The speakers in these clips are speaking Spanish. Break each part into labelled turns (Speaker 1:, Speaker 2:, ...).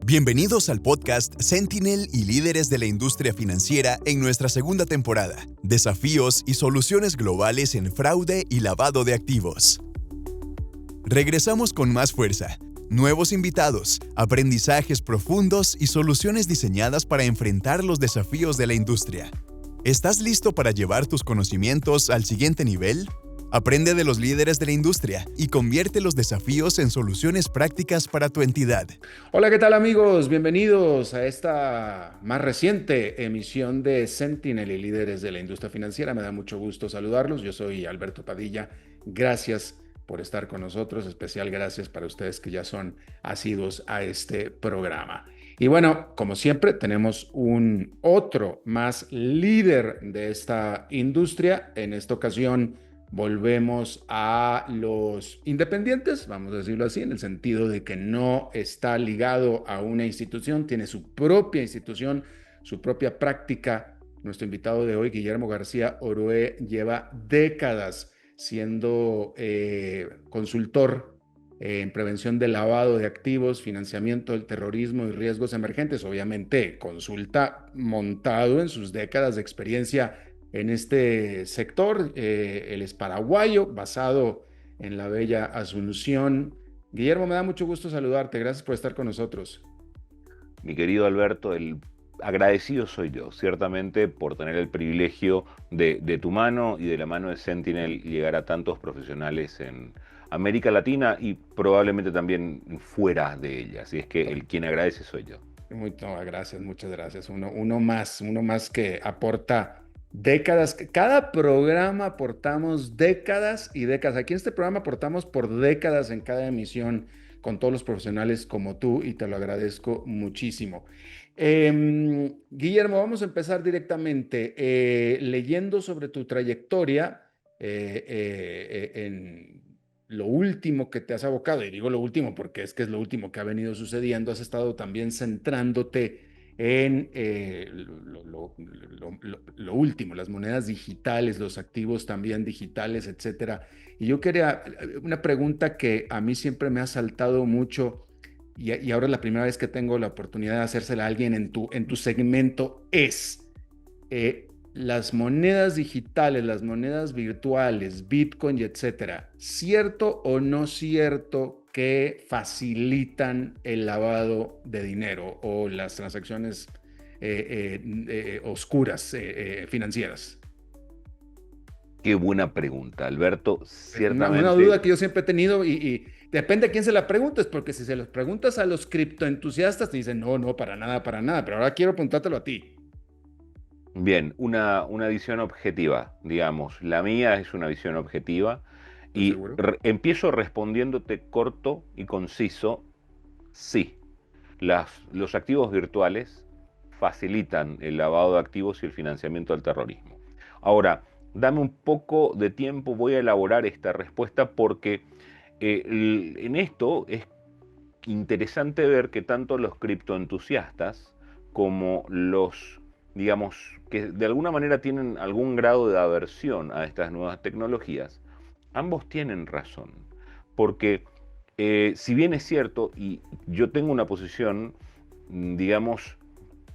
Speaker 1: Bienvenidos al podcast Sentinel y líderes de la industria financiera en nuestra segunda temporada, Desafíos y soluciones globales en fraude y lavado de activos. Regresamos con más fuerza, nuevos invitados, aprendizajes profundos y soluciones diseñadas para enfrentar los desafíos de la industria. ¿Estás listo para llevar tus conocimientos al siguiente nivel? Aprende de los líderes de la industria y convierte los desafíos en soluciones prácticas para tu entidad.
Speaker 2: Hola, ¿qué tal amigos? Bienvenidos a esta más reciente emisión de Sentinel y líderes de la industria financiera. Me da mucho gusto saludarlos. Yo soy Alberto Padilla. Gracias por estar con nosotros. Especial gracias para ustedes que ya son asiduos a este programa. Y bueno, como siempre, tenemos un otro más líder de esta industria. En esta ocasión volvemos a los independientes, vamos a decirlo así, en el sentido de que no está ligado a una institución, tiene su propia institución, su propia práctica. Nuestro invitado de hoy, Guillermo García Orué, lleva décadas siendo consultor en prevención del lavado de activos, financiamiento del terrorismo y riesgos emergentes. Obviamente, consulta montado en sus décadas de experiencia en este sector. Él es paraguayo, basado en la bella Asunción. Guillermo, me da mucho gusto saludarte. Gracias por estar con nosotros.
Speaker 3: Mi querido Alberto, el agradecido soy yo, ciertamente, por tener el privilegio de tu mano y de la mano de Sentinel llegar a tantos profesionales en América Latina y probablemente también fuera de ella. Así es que quien agradece soy yo.
Speaker 2: Gracias, muchas gracias. Uno más que aporta décadas. Cada programa aportamos décadas y décadas. Aquí en este programa aportamos por décadas en cada emisión con todos los profesionales como tú y te lo agradezco muchísimo. Guillermo, vamos a empezar directamente leyendo sobre tu trayectoria en lo último que te has abocado, y digo lo último porque es que es lo último que ha venido sucediendo. Has estado también centrándote en lo último, las monedas digitales, los activos también digitales, etcétera. Y yo quería, una pregunta que a mí siempre me ha saltado mucho, y ahora es la primera vez que tengo la oportunidad de hacérsela a alguien en tu segmento, es las monedas digitales, las monedas virtuales, Bitcoin y etcétera, ¿cierto o no cierto que facilitan el lavado de dinero o las transacciones oscuras financieras?
Speaker 3: Qué buena pregunta, Alberto.
Speaker 2: Una
Speaker 3: Ciertamente.
Speaker 2: duda que yo siempre he tenido y depende a quién se la preguntes, porque si se los preguntas a los criptoentusiastas te dicen no, para nada, pero ahora quiero preguntártelo a ti.
Speaker 3: Bien, una visión objetiva, digamos. La mía es una visión objetiva
Speaker 2: ¿Estás
Speaker 3: y
Speaker 2: seguro?
Speaker 3: empiezo respondiéndote corto y conciso. Sí, los activos virtuales facilitan el lavado de activos y el financiamiento del terrorismo. Ahora, dame un poco de tiempo, voy a elaborar esta respuesta porque en esto es interesante ver que tanto los criptoentusiastas como los, digamos, que de alguna manera tienen algún grado de aversión a estas nuevas tecnologías, ambos tienen razón. Porque si bien es cierto, y yo tengo una posición, digamos,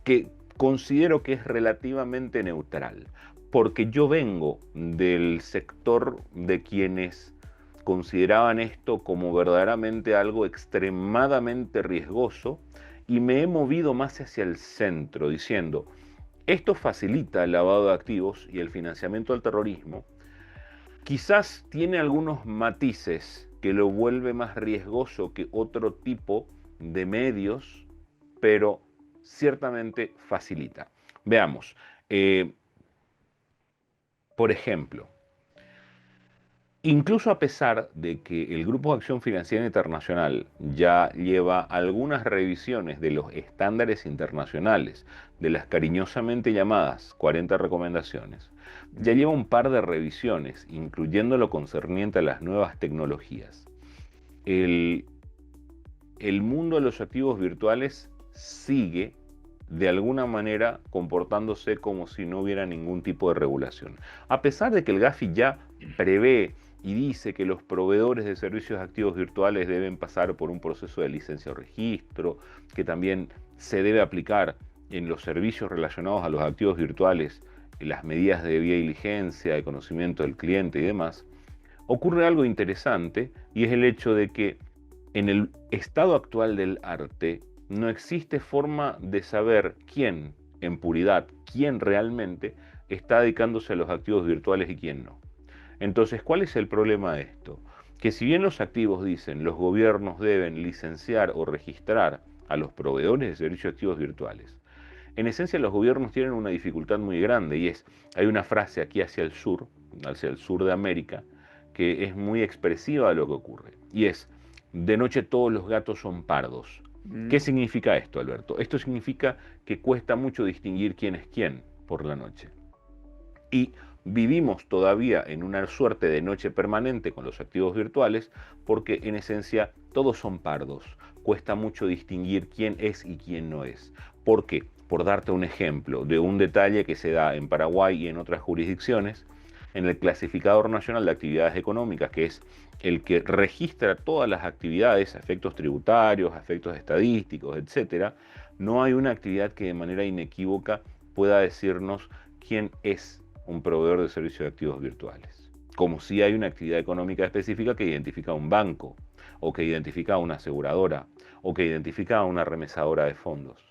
Speaker 3: que considero que es relativamente neutral, porque yo vengo del sector de quienes consideraban esto como verdaderamente algo extremadamente riesgoso y me he movido más hacia el centro diciendo, esto facilita el lavado de activos y el financiamiento del terrorismo, quizás tiene algunos matices que lo vuelve más riesgoso que otro tipo de medios, pero ciertamente facilita. Veamos, por ejemplo, incluso a pesar de que el Grupo de Acción Financiera Internacional ya lleva algunas revisiones de los estándares internacionales, de las cariñosamente llamadas 40 recomendaciones, ya lleva un par de revisiones, incluyendo lo concerniente a las nuevas tecnologías. El mundo de los activos virtuales sigue de alguna manera comportándose como si no hubiera ningún tipo de regulación. A pesar de que el GAFI ya prevé y dice que los proveedores de servicios de activos virtuales deben pasar por un proceso de licencia o registro, que también se debe aplicar en los servicios relacionados a los activos virtuales las medidas de debida diligencia, de conocimiento del cliente y demás, ocurre algo interesante, y es el hecho de que en el estado actual del arte no existe forma de saber quién, en puridad, quién realmente está dedicándose a los activos virtuales y quién no. Entonces, ¿cuál es el problema de esto? Que si bien los activos dicen los gobiernos deben licenciar o registrar a los proveedores de servicios de activos virtuales, en esencia los gobiernos tienen una dificultad muy grande, y hay una frase aquí hacia el sur de América, que es muy expresiva de lo que ocurre, y es: de noche todos los gatos son pardos. ¿Qué significa esto, Alberto? Esto significa que cuesta mucho distinguir quién es quién por la noche. Y vivimos todavía en una suerte de noche permanente con los activos virtuales, porque en esencia todos son pardos. Cuesta mucho distinguir quién es y quién no es. ¿Por qué? Por darte un ejemplo de un detalle que se da en Paraguay y en otras jurisdicciones, en el Clasificador Nacional de Actividades Económicas, que es el que registra todas las actividades, a efectos tributarios, a efectos estadísticos, etc., no hay una actividad que de manera inequívoca pueda decirnos quién es un proveedor de servicios de activos virtuales. Como si hay una actividad económica específica que identifica a un banco, o que identifica a una aseguradora, o que identifica a una remesadora de fondos.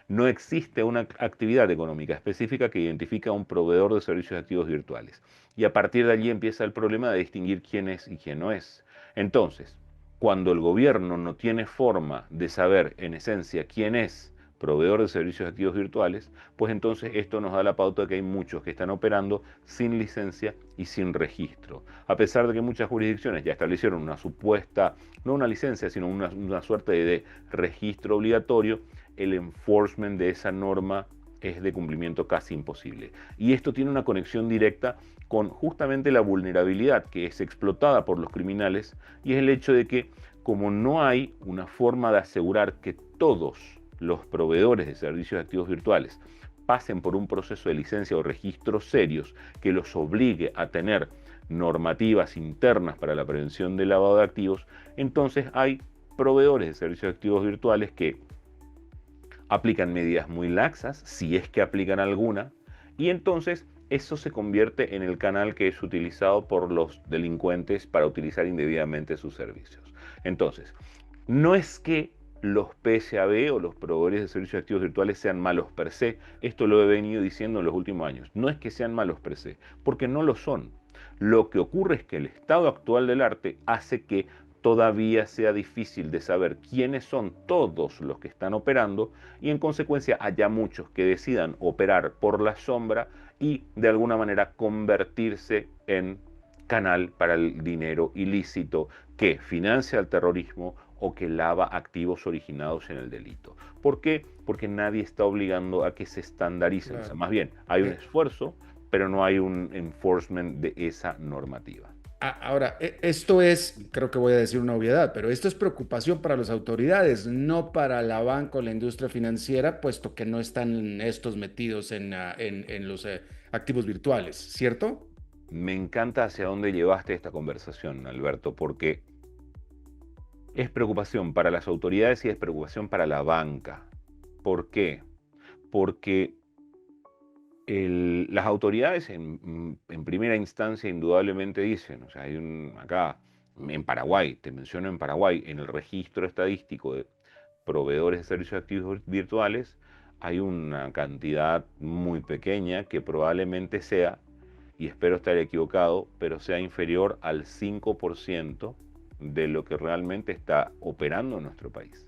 Speaker 3: No existe una actividad económica específica que identifica a un proveedor de servicios de activos virtuales. Y a partir de allí empieza el problema de distinguir quién es y quién no es. Entonces, cuando el gobierno no tiene forma de saber en esencia quién es proveedor de servicios de activos virtuales, pues entonces esto nos da la pauta de que hay muchos que están operando sin licencia y sin registro. A pesar de que muchas jurisdicciones ya establecieron una supuesta, no una licencia, sino una suerte de registro obligatorio, el enforcement de esa norma es de cumplimiento casi imposible. Y esto tiene una conexión directa con justamente la vulnerabilidad que es explotada por los criminales, y es el hecho de que, como no hay una forma de asegurar que todos los proveedores de servicios de activos virtuales pasen por un proceso de licencia o registros serios que los obligue a tener normativas internas para la prevención del lavado de activos, entonces hay proveedores de servicios de activos virtuales que aplican medidas muy laxas, si es que aplican alguna, y entonces eso se convierte en el canal que es utilizado por los delincuentes para utilizar indebidamente sus servicios. Entonces, no es que los PSAV o los proveedores de servicios de activos virtuales sean malos per se, esto lo he venido diciendo en los últimos años, no es que sean malos per se, porque no lo son. Lo que ocurre es que el estado actual del arte hace que todavía sea difícil de saber quiénes son todos los que están operando, y en consecuencia haya muchos que decidan operar por la sombra y de alguna manera convertirse en canal para el dinero ilícito que financia el terrorismo o que lava activos originados en el delito. ¿Por qué? Porque nadie está obligando a que se estandaricen. Claro. O sea, más bien, hay un esfuerzo, pero no hay un enforcement de esa normativa.
Speaker 2: Ahora, esto es, creo que voy a decir una obviedad, pero esto es preocupación para las autoridades, no para la banca o la industria financiera, puesto que no están estos metidos en los activos virtuales, ¿cierto?
Speaker 3: Me encanta hacia dónde llevaste esta conversación, Alberto, porque es preocupación para las autoridades y es preocupación para la banca. ¿Por qué? Porque las autoridades en primera instancia indudablemente dicen, o sea, hay acá en Paraguay, te menciono en Paraguay, en el registro estadístico de proveedores de servicios de activos virtuales, hay una cantidad muy pequeña que probablemente sea, y espero estar equivocado, pero sea inferior al 5% de lo que realmente está operando en nuestro país.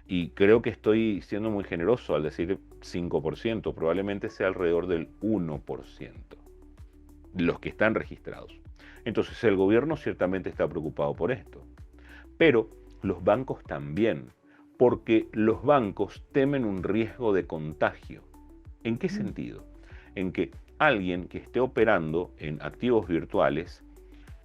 Speaker 3: Y creo que estoy siendo muy generoso al decir 5%, probablemente sea alrededor del 1% de los que están registrados. Entonces el gobierno ciertamente está preocupado por esto, pero los bancos también, porque los bancos temen un riesgo de contagio. ¿En qué sentido? En que alguien que esté operando en activos virtuales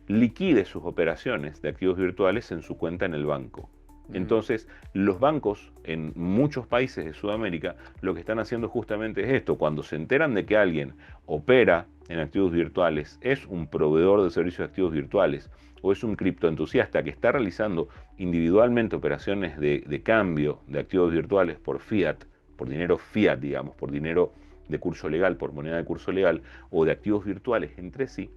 Speaker 3: liquide sus operaciones de activos virtuales en su cuenta en el banco. Entonces, los bancos en muchos países de Sudamérica lo que están haciendo justamente es esto. Cuando se enteran de que alguien opera en activos virtuales es un proveedor de servicios de activos virtuales o es un criptoentusiasta que está realizando individualmente operaciones de cambio de activos virtuales por fiat, por dinero fiat, digamos, por dinero de curso legal, por moneda de curso legal, o de activos virtuales entre sí,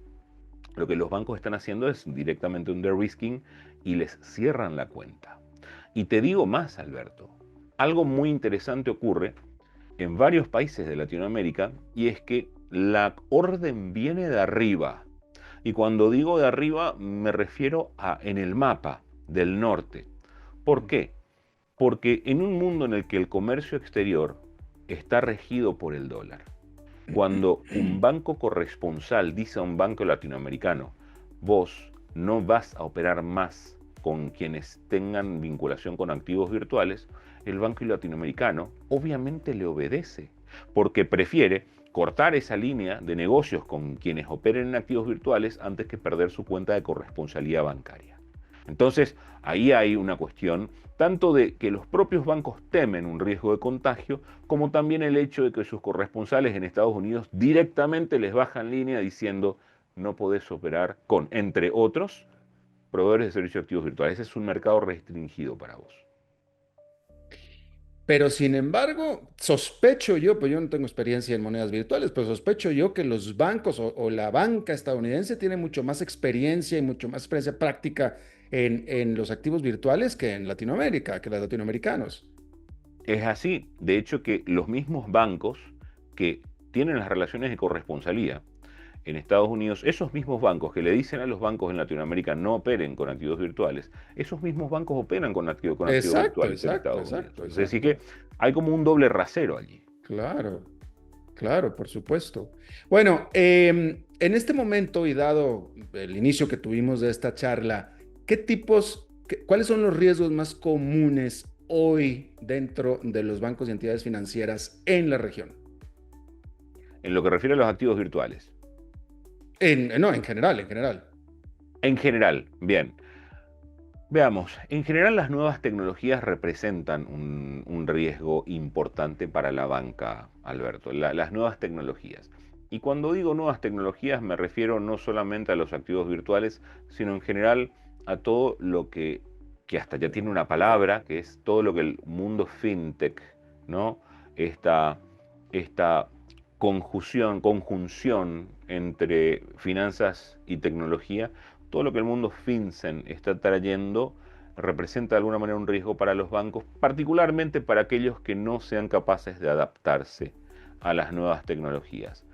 Speaker 3: lo que los bancos están haciendo es directamente un de-risking y les cierran la cuenta. Y te digo más, Alberto, algo muy interesante ocurre en varios países de Latinoamérica y es que la orden viene de arriba. Y cuando digo de arriba me refiero a en el mapa del norte. ¿Por qué? Porque en un mundo en el que el comercio exterior está regido por el dólar, cuando un banco corresponsal dice a un banco latinoamericano, vos no vas a operar más con quienes tengan vinculación con activos virtuales, el banco latinoamericano obviamente le obedece, porque prefiere cortar esa línea de negocios con quienes operen en activos virtuales antes que perder su cuenta de corresponsalía bancaria. Entonces, ahí hay una cuestión tanto de que los propios bancos temen un riesgo de contagio, como también el hecho de que sus corresponsales en Estados Unidos directamente les bajan línea diciendo no podés operar con, entre otros, proveedores de servicios de activos virtuales. Ese es un mercado restringido para vos.
Speaker 2: Pero sin embargo, sospecho yo, pues yo no tengo experiencia en monedas virtuales, pero sospecho yo que los bancos o la banca estadounidense tiene mucho más experiencia y mucho más experiencia práctica en los activos virtuales que en Latinoamérica, que los latinoamericanos.
Speaker 3: Es así, de hecho, que los mismos bancos que tienen las relaciones de corresponsalía en Estados Unidos, esos mismos bancos que le dicen a los bancos en Latinoamérica no operen con activos virtuales, esos mismos bancos operan con activos
Speaker 2: Exacto,
Speaker 3: virtuales en
Speaker 2: exacto,
Speaker 3: Estados Unidos.
Speaker 2: exacto,
Speaker 3: Es decir, que
Speaker 2: exacto.
Speaker 3: hay como un doble rasero allí.
Speaker 2: Claro, claro, por supuesto. Bueno, en este momento y dado el inicio que tuvimos de esta charla, cuáles son los riesgos más comunes hoy dentro de los bancos y entidades financieras en la región?
Speaker 3: En lo que refiere a los activos virtuales.
Speaker 2: No, en general, en general.
Speaker 3: En general, bien. Veamos, en general las nuevas tecnologías representan un riesgo importante para la banca, Alberto, las nuevas tecnologías. Y cuando digo nuevas tecnologías me refiero no solamente a los activos virtuales, sino en general a todo lo que hasta ya tiene una palabra, que es todo lo que el mundo fintech, ¿no? Esta conjunción entre finanzas y tecnología, todo lo que el mundo FinCEN está trayendo representa de alguna manera un riesgo para los bancos, particularmente para aquellos que no sean capaces de adaptarse a las nuevas tecnologías.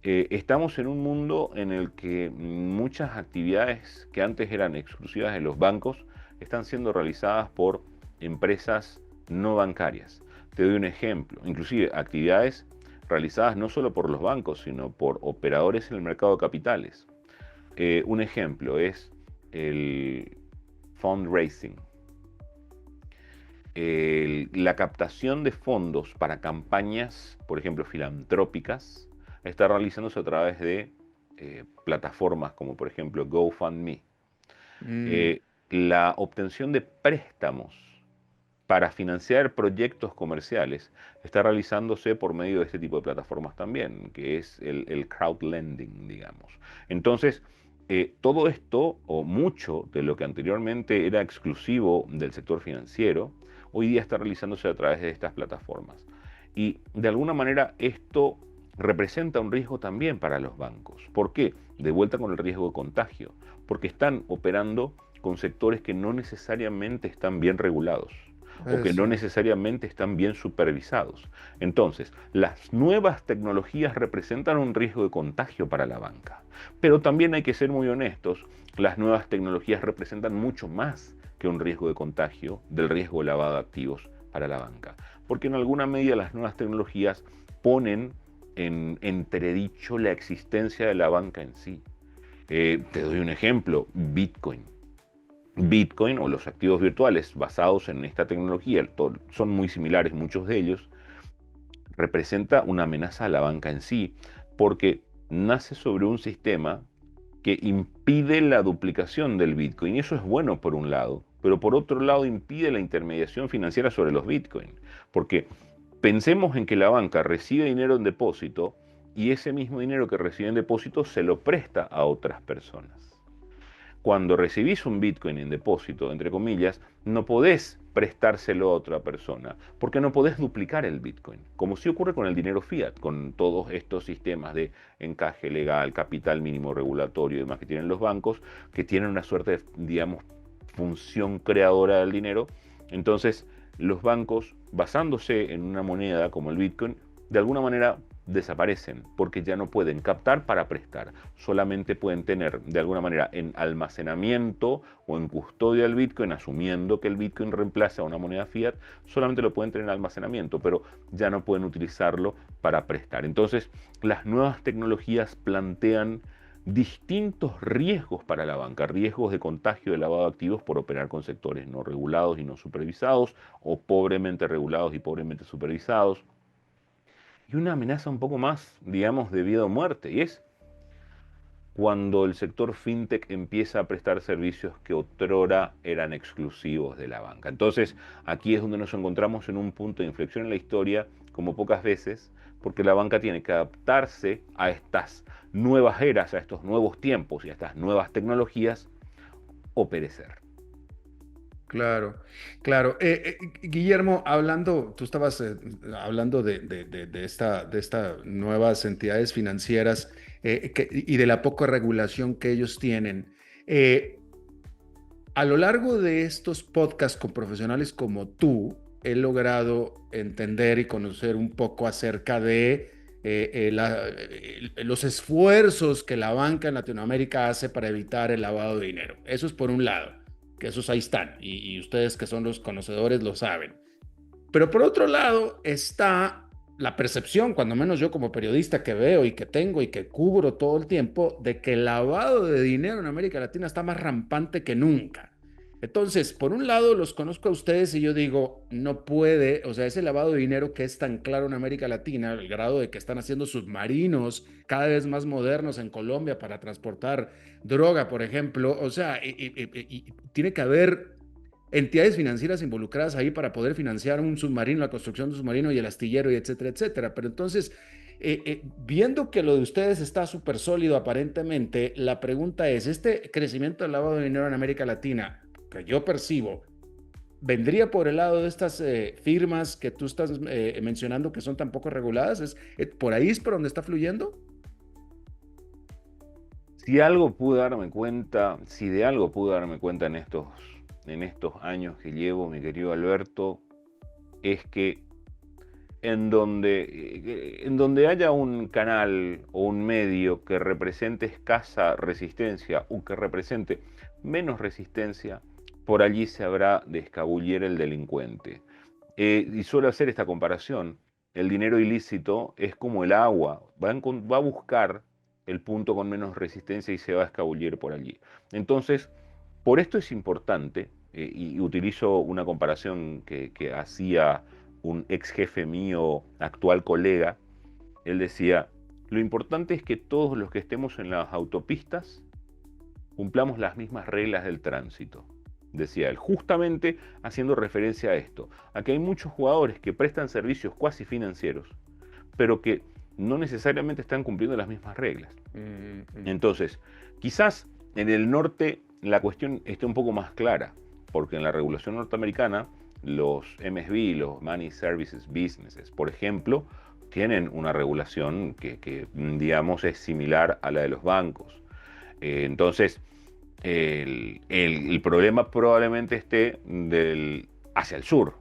Speaker 3: Estamos en un mundo en el que muchas actividades que antes eran exclusivas de los bancos están siendo realizadas por empresas no bancarias. Te doy un ejemplo, inclusive actividades realizadas no solo por los bancos, sino por operadores en el mercado de capitales. Un ejemplo es el fundraising, la captación de fondos para campañas, por ejemplo, filantrópicas, está realizándose a través de plataformas como por ejemplo GoFundMe.
Speaker 2: Mm,
Speaker 3: Eh, la obtención de préstamos para financiar proyectos comerciales está realizándose por medio de este tipo de plataformas también, que es el crowdlending, digamos. Entonces, todo esto, o mucho de lo que anteriormente era exclusivo del sector financiero, hoy día está realizándose a través de estas plataformas. Y de alguna manera esto representa un riesgo también para los bancos. ¿Por qué? De vuelta con el riesgo de contagio, porque están operando con sectores que no necesariamente están bien regulados o que no
Speaker 2: sí.
Speaker 3: necesariamente están bien supervisados. Entonces, las nuevas tecnologías representan un riesgo de contagio para la banca. Pero también hay que ser muy honestos, las nuevas tecnologías representan mucho más que un riesgo de contagio del riesgo de lavado de activos para la banca. Porque en alguna medida las nuevas tecnologías ponen en entredicho la existencia de la banca en sí. Te doy un ejemplo, Bitcoin. Bitcoin o los activos virtuales basados en esta tecnología, son muy similares muchos de ellos, representa una amenaza a la banca en sí, porque nace sobre un sistema que impide la duplicación del Bitcoin. Y eso es bueno por un lado, pero por otro lado impide la intermediación financiera sobre los Bitcoin. Porque pensemos en que la banca recibe dinero en depósito y ese mismo dinero que recibe en depósito se lo presta a otras personas. Cuando recibís un Bitcoin en depósito, entre comillas, no podés prestárselo a otra persona, porque no podés duplicar el Bitcoin, como sí ocurre con el dinero fiat, con todos estos sistemas de encaje legal, capital mínimo regulatorio y demás que tienen los bancos, que tienen una suerte de, digamos, función creadora del dinero. Entonces, los bancos, basándose en una moneda como el Bitcoin, de alguna manera desaparecen, porque ya no pueden captar para prestar, solamente pueden tener de alguna manera en almacenamiento o en custodia el Bitcoin, asumiendo que el Bitcoin reemplaza a una moneda fiat, solamente lo pueden tener en almacenamiento, pero ya no pueden utilizarlo para prestar. Entonces, las nuevas tecnologías plantean distintos riesgos para la banca, riesgos de contagio de lavado de activos por operar con sectores no regulados y no supervisados, o pobremente regulados y pobremente supervisados, y una amenaza un poco más, digamos, de vida o muerte, y es cuando el sector fintech empieza a prestar servicios que otrora eran exclusivos de la banca. Entonces, aquí es donde nos encontramos en un punto de inflexión en la historia, como pocas veces, porque la banca tiene que adaptarse a estas nuevas eras, a estos nuevos tiempos y a estas nuevas tecnologías, o perecer.
Speaker 2: Claro, claro. Guillermo, hablando, tú estabas hablando de estas nuevas entidades financieras y de la poca regulación que ellos tienen. Eh, a lo largo de estos podcasts con profesionales como tú, he logrado entender y conocer un poco acerca de los esfuerzos que la banca en Latinoamérica hace para evitar el lavado de dinero. Eso es por un lado, que esos ahí están, y ustedes que son los conocedores lo saben. Pero por otro lado está la percepción, cuando menos yo como periodista que veo y que tengo y que cubro todo el tiempo, de que el lavado de dinero en América Latina está más rampante que nunca. Entonces, por un lado, los conozco a ustedes y yo digo, no puede, o sea, ese lavado de dinero que es tan claro en América Latina, el grado de que están haciendo submarinos cada vez más modernos en Colombia para transportar droga, por ejemplo, o sea, y tiene que haber entidades financieras involucradas ahí para poder financiar un submarino, la construcción de un submarino y el astillero, y etcétera, etcétera. Pero entonces, viendo que lo de ustedes está súper sólido aparentemente, la pregunta es, ¿este crecimiento del lavado de dinero en América Latina que yo percibo, vendría por el lado de estas firmas que tú estás mencionando que son tan poco reguladas? ¿Por ahí es por donde está fluyendo?
Speaker 3: Si algo pude darme cuenta, si de algo pude darme cuenta en estos años que llevo, mi querido Alberto, es que en donde haya un canal o un medio que represente escasa resistencia o que represente menos resistencia, por allí se habrá de escabullir el delincuente. Y suelo hacer esta comparación. El dinero ilícito es como el agua, va a buscar el punto con menos resistencia y se va a escabullir por allí. Entonces, por esto es importante, y utilizo una comparación que hacía un ex jefe mío, actual colega. Él decía, lo importante es que todos los que estemos en las autopistas cumplamos las mismas reglas del tránsito, decía él, justamente haciendo referencia a esto, a que hay muchos jugadores que prestan servicios cuasi financieros, pero que no necesariamente están cumpliendo las mismas reglas. Entonces, quizás en el norte la cuestión esté un poco más clara, porque en la regulación norteamericana, los MSB, los Money Services Businesses, por ejemplo, tienen una regulación que digamos, es similar a la de los bancos. Entonces, el problema probablemente esté hacia el sur,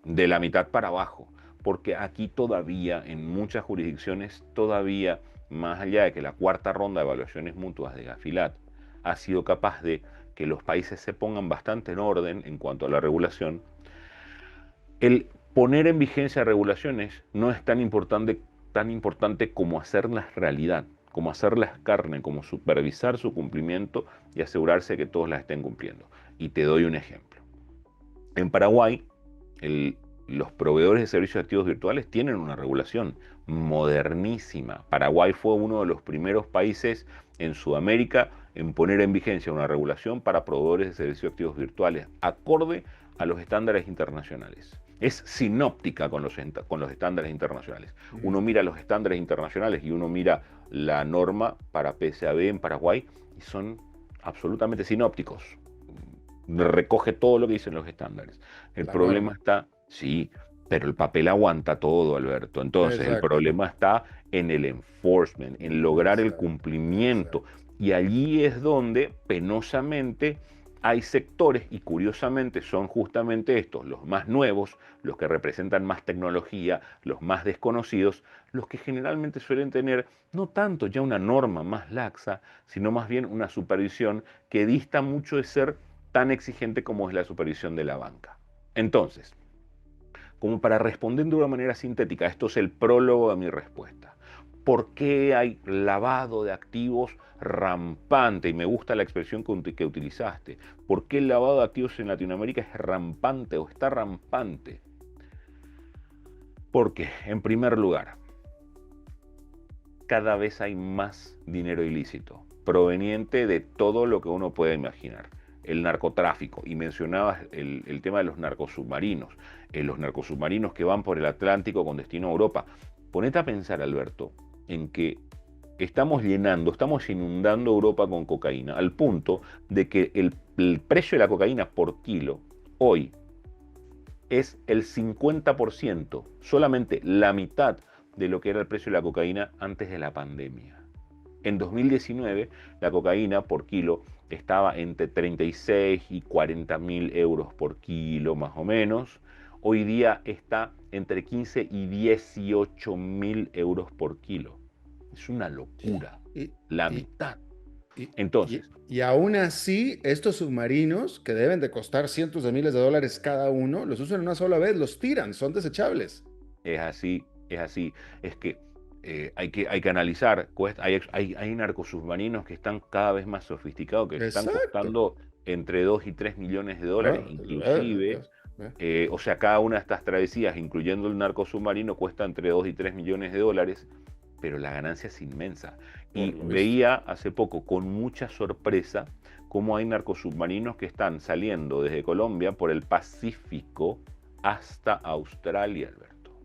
Speaker 3: de la mitad para abajo, porque aquí todavía, en muchas jurisdicciones, todavía, más allá de que la cuarta ronda de evaluaciones mutuas de Gafilat ha sido capaz de que los países se pongan bastante en orden en cuanto a la regulación, el poner en vigencia regulaciones no es tan importante como hacerlas realidad, como hacerlas carne, como supervisar su cumplimiento y asegurarse que todos las estén cumpliendo. Y te doy un ejemplo. En Paraguay, los proveedores de servicios de activos virtuales tienen una regulación modernísima. Paraguay fue uno de los primeros países en Sudamérica en poner en vigencia una regulación para proveedores de servicios de activos virtuales acorde a los estándares internacionales. es sinóptica con los estándares internacionales.
Speaker 2: Ujú.
Speaker 3: Uno mira los estándares internacionales y uno mira la norma para PSAB en Paraguay y son absolutamente sinópticos. Recoge todo lo que dicen los estándares. El
Speaker 2: La
Speaker 3: problema
Speaker 2: norma.
Speaker 3: está, sí, pero el papel aguanta todo, Alberto. Entonces, el
Speaker 2: Exacto,
Speaker 3: problema está en el enforcement, en lograr el
Speaker 2: exacto,
Speaker 3: cumplimiento.
Speaker 2: exacto.
Speaker 3: Y allí es donde, penosamente, hay sectores, y curiosamente son justamente estos, los más nuevos, los que representan más tecnología, los más desconocidos, los que generalmente suelen tener no tanto ya una norma más laxa, sino más bien una supervisión que dista mucho de ser tan exigente como es la supervisión de la banca. Entonces, como para responder de una manera sintética, esto es el prólogo de mi respuesta. ¿Por qué hay lavado de activos rampante? Y me gusta la expresión que utilizaste. ¿Por qué el lavado de activos en Latinoamérica es rampante o está rampante? Porque, en primer lugar, cada vez hay más dinero ilícito, proveniente de todo lo que uno puede imaginar. El narcotráfico, y mencionabas el tema de los narcosubmarinos que van por el Atlántico con destino a Europa. Ponete a pensar, Alberto, en que estamos inundando Europa con cocaína, al punto de que el precio de la cocaína por kilo hoy es el 50%, solamente la mitad de lo que era el precio de la cocaína antes de la pandemia. En 2019, la cocaína por kilo estaba entre 36 y 40 mil euros por kilo, más o menos. Hoy día está entre 15 y 18 mil euros por kilo. Es una locura,
Speaker 2: Y,
Speaker 3: la
Speaker 2: y,
Speaker 3: mitad.
Speaker 2: y,
Speaker 3: Entonces,
Speaker 2: y aún así, estos submarinos, que deben de costar cientos de miles de dólares cada uno, los usan una sola vez, los tiran, son desechables.
Speaker 3: es así, es así. Es que hay que analizar, hay narcosubmarinos que están cada vez más sofisticados, que están
Speaker 2: Exacto.
Speaker 3: costando entre 2 y 3 millones de dólares,
Speaker 2: Ah,
Speaker 3: inclusive, o sea, cada una de estas travesías, incluyendo el narcosubmarino, cuesta entre 2 y 3 millones de dólares, pero la ganancia es inmensa.
Speaker 2: por
Speaker 3: Y
Speaker 2: lo visto.
Speaker 3: veía hace poco con mucha sorpresa cómo hay narcosubmarinos que están saliendo desde Colombia por el Pacífico hasta Australia, Alberto.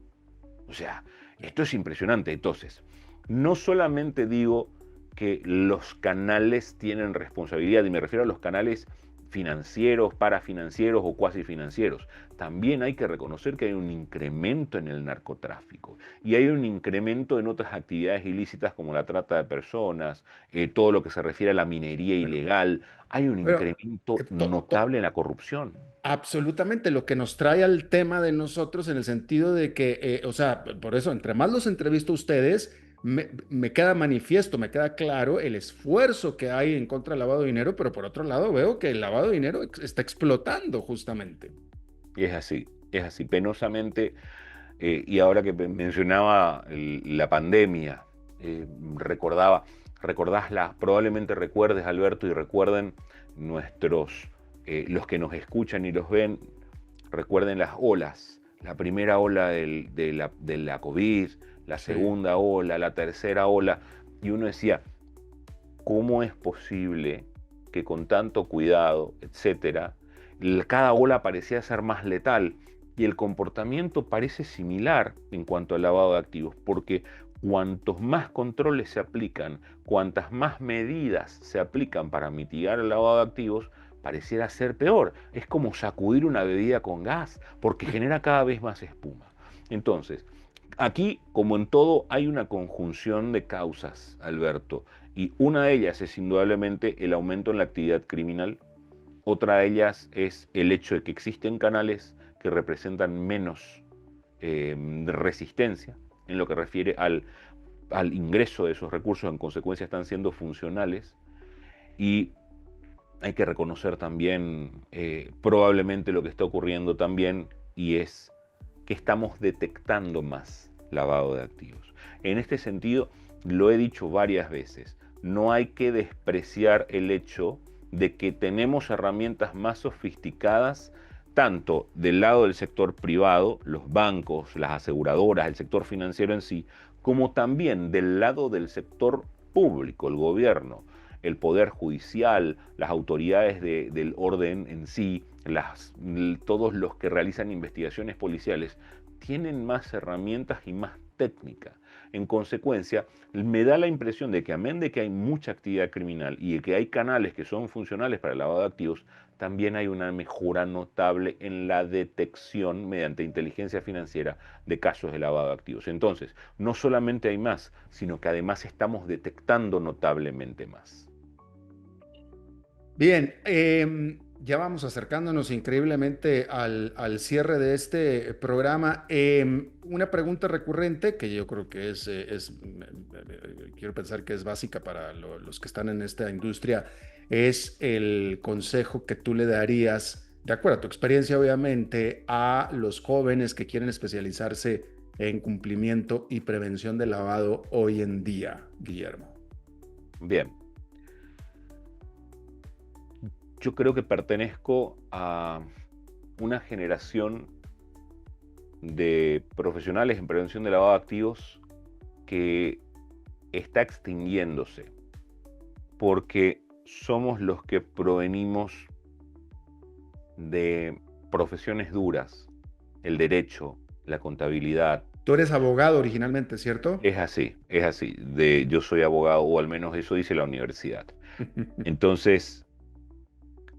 Speaker 3: O sea, esto es impresionante. Entonces, no solamente digo que los canales tienen responsabilidad, y me refiero a los canales financieros, parafinancieros o cuasi financieros. También hay que reconocer que hay un incremento en el narcotráfico y hay un incremento en otras actividades ilícitas como la trata de personas, todo lo que se refiere a la minería
Speaker 2: Bueno,
Speaker 3: ilegal. Hay un
Speaker 2: bueno,
Speaker 3: incremento
Speaker 2: to- to-
Speaker 3: notable en la corrupción.
Speaker 2: absolutamente, lo que nos trae al tema de nosotros en el sentido de que, o sea, por eso, entre más los entrevisto a ustedes, me queda manifiesto, me queda claro el esfuerzo que hay en contra del lavado de dinero, pero por otro lado veo que el lavado de dinero está explotando justamente.
Speaker 3: Y es así, penosamente. Y ahora que mencionaba la pandemia, eh, recordaba, probablemente recuerdes, Alberto, y recuerden los que nos escuchan y los ven, recuerden las olas. La primera ola de la COVID, la
Speaker 2: Sí,
Speaker 3: segunda ola, la tercera ola. Y uno decía, ¿cómo es posible que con tanto cuidado, etcétera, cada ola parecía ser más letal y el comportamiento parece similar en cuanto al lavado de activos? Porque cuantos más controles se aplican, cuantas más medidas se aplican para mitigar el lavado de activos, pareciera ser peor. Es como sacudir una bebida con gas, porque genera cada vez más espuma. Entonces, aquí, como en todo, hay una conjunción de causas, Alberto, y una de ellas es indudablemente el aumento en la actividad criminal. Otra de ellas es el hecho de que existen canales que representan menos resistencia en lo que refiere al ingreso de esos recursos, en consecuencia están siendo funcionales. Y hay que reconocer también probablemente lo que está ocurriendo también, y es que estamos detectando más lavado de activos. En este sentido, lo he dicho varias veces, no hay que despreciar el hecho de que tenemos herramientas más sofisticadas tanto del lado del sector privado, los bancos, las aseguradoras, el sector financiero en sí, como también del lado del sector público, el gobierno, el poder judicial, las autoridades del orden en sí, todos los que realizan investigaciones policiales tienen más herramientas y más técnica. En consecuencia, me da la impresión de que amén de que hay mucha actividad criminal y de que hay canales que son funcionales para el lavado de activos, también hay una mejora notable en la detección mediante inteligencia financiera de casos de lavado de activos. Entonces, no solamente hay más, sino que además estamos detectando notablemente más.
Speaker 2: Bien, ya vamos acercándonos increíblemente al cierre de este programa. Una pregunta recurrente que yo creo que quiero pensar que es básica para los que están en esta industria, es el consejo que tú le darías, de acuerdo a tu experiencia, obviamente, a los jóvenes que quieren especializarse en cumplimiento y prevención de lavado hoy en día, Guillermo.
Speaker 3: Bien, yo creo que pertenezco a una generación de profesionales en prevención de lavado de activos que está extinguiéndose, porque somos los que provenimos de profesiones duras, el derecho, la contabilidad.
Speaker 2: Tú eres abogado originalmente, ¿cierto?
Speaker 3: Es así, es así. Yo soy abogado, o al menos eso dice la universidad. Entonces,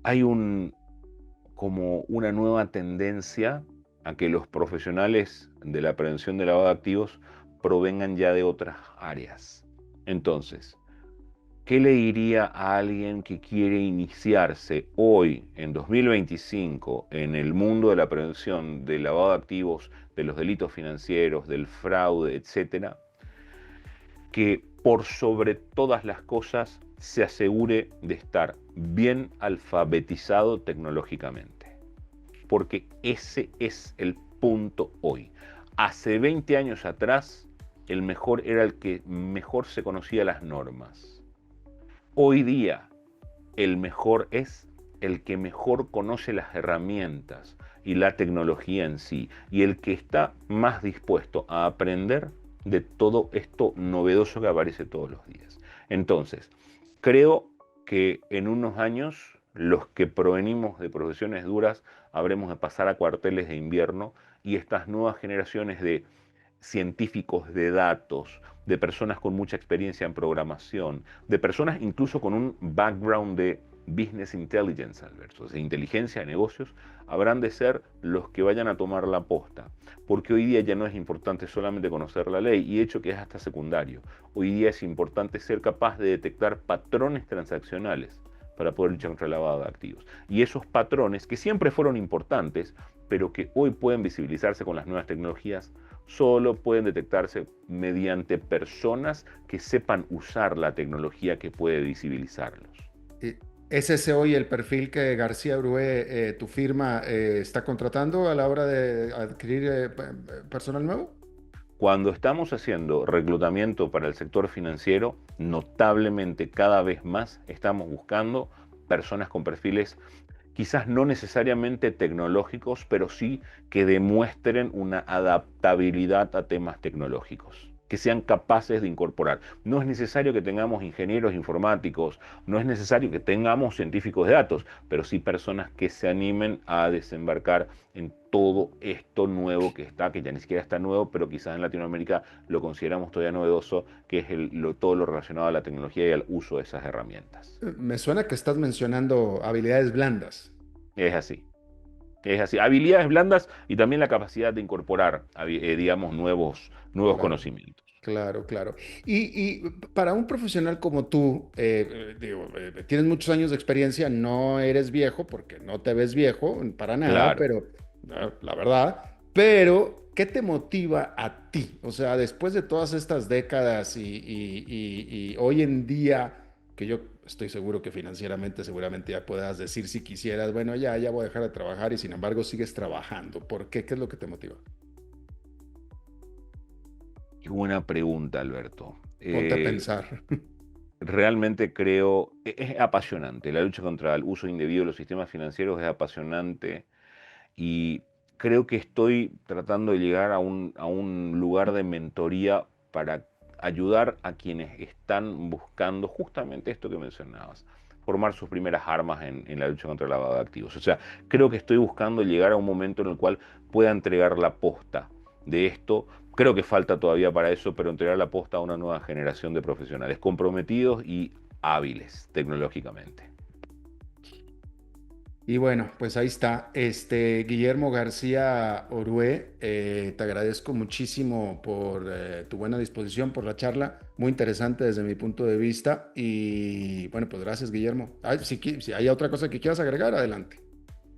Speaker 3: hay como una nueva tendencia a que los profesionales de la prevención de lavado de activos provengan ya de otras áreas. Entonces, ¿qué le diría a alguien que quiere iniciarse hoy, en 2025, en el mundo de la prevención del lavado de activos, de los delitos financieros, del fraude, etcétera? Que por sobre todas las cosas se asegure de estar bien alfabetizado tecnológicamente. Porque ese es el punto hoy. Hace 20 años atrás, el mejor era el que mejor se conocía las normas. Hoy día, el mejor es el que mejor conoce las herramientas y la tecnología en sí, y el que está más dispuesto a aprender de todo esto novedoso que aparece todos los días. Entonces, creo que en unos años los que provenimos de profesiones duras habremos de pasar a cuarteles de invierno, y estas nuevas generaciones de científicos de datos, de personas con mucha experiencia en programación, de personas incluso con un background de business intelligence, Alberto, de inteligencia de negocios, habrán de ser los que vayan a tomar la posta. Porque hoy día ya no es importante solamente conocer la ley, y de hecho que es hasta secundario. Hoy día es importante ser capaz de detectar patrones transaccionales para poder luchar contra el lavado de activos. Y esos patrones, que siempre fueron importantes, pero que hoy pueden visibilizarse con las nuevas tecnologías, solo pueden detectarse mediante personas que sepan usar la tecnología que puede visibilizarlos.
Speaker 2: ¿Es ese hoy el perfil que García Brué, tu firma, está contratando a la hora de adquirir personal nuevo?
Speaker 3: Cuando estamos haciendo reclutamiento para el sector financiero, notablemente cada vez más estamos buscando personas con perfiles quizás no necesariamente tecnológicos, pero sí que demuestren una adaptabilidad a temas tecnológicos, que sean capaces de incorporar. No es necesario que tengamos ingenieros informáticos, no es necesario que tengamos científicos de datos, pero sí personas que se animen a desembarcar en todo esto nuevo que está, que ya ni siquiera está nuevo, pero quizás en Latinoamérica lo consideramos todavía novedoso, que es todo lo relacionado a la tecnología y al uso de esas herramientas.
Speaker 2: Me suena que estás mencionando habilidades blandas.
Speaker 3: Es así. Es así, habilidades blandas y también la capacidad de incorporar, digamos, nuevos
Speaker 2: Claro,
Speaker 3: conocimientos.
Speaker 2: claro, claro. Y para un profesional como tú, digo, tienes muchos años de experiencia, no eres viejo, porque no te ves viejo para nada,
Speaker 3: Claro.
Speaker 2: pero la verdad, pero ¿qué te motiva a ti? O sea, después de todas estas décadas y hoy en día, que yo estoy seguro que financieramente seguramente ya puedas decir si quisieras, bueno, ya voy a dejar de trabajar y sin embargo sigues trabajando. ¿Por qué? ¿Qué es lo que te motiva?
Speaker 3: Qué buena pregunta, Alberto.
Speaker 2: Ponte a pensar.
Speaker 3: Realmente creo, es apasionante. La lucha contra el uso indebido de los sistemas financieros es apasionante, y creo que estoy tratando de llegar a un lugar de mentoría para ayudar a quienes están buscando justamente esto que mencionabas, formar sus primeras armas en la lucha contra el lavado de activos. O sea, creo que estoy buscando llegar a un momento en el cual pueda entregar la posta de esto. Creo que falta todavía para eso, pero entregar la posta a una nueva generación de profesionales comprometidos y hábiles tecnológicamente.
Speaker 2: Y bueno, pues ahí está. Guillermo García Orué, te agradezco muchísimo por tu buena disposición, por la charla, muy interesante desde mi punto de vista. Y bueno, pues gracias, Guillermo. Ay, si hay otra cosa que quieras agregar, adelante.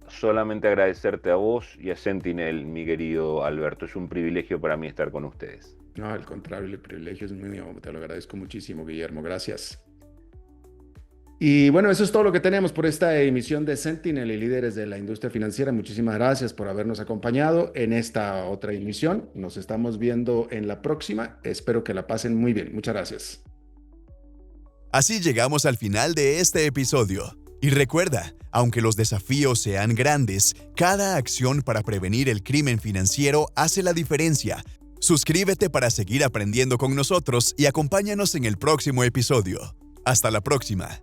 Speaker 3: Solamente agradecerte a vos y a Sentinel, mi querido Alberto. Es un privilegio para mí estar con ustedes.
Speaker 2: No, al contrario, el privilegio es mío. Te lo agradezco muchísimo, Guillermo. Gracias. Y bueno, eso es todo lo que tenemos por esta emisión de Sentinel y líderes de la industria financiera. Muchísimas gracias por habernos acompañado en esta otra emisión. Nos estamos viendo en la próxima. Espero que la pasen muy bien. Muchas gracias.
Speaker 1: Así llegamos al final de este episodio. Y recuerda, aunque los desafíos sean grandes, cada acción para prevenir el crimen financiero hace la diferencia. Suscríbete para seguir aprendiendo con nosotros y acompáñanos en el próximo episodio. Hasta la próxima.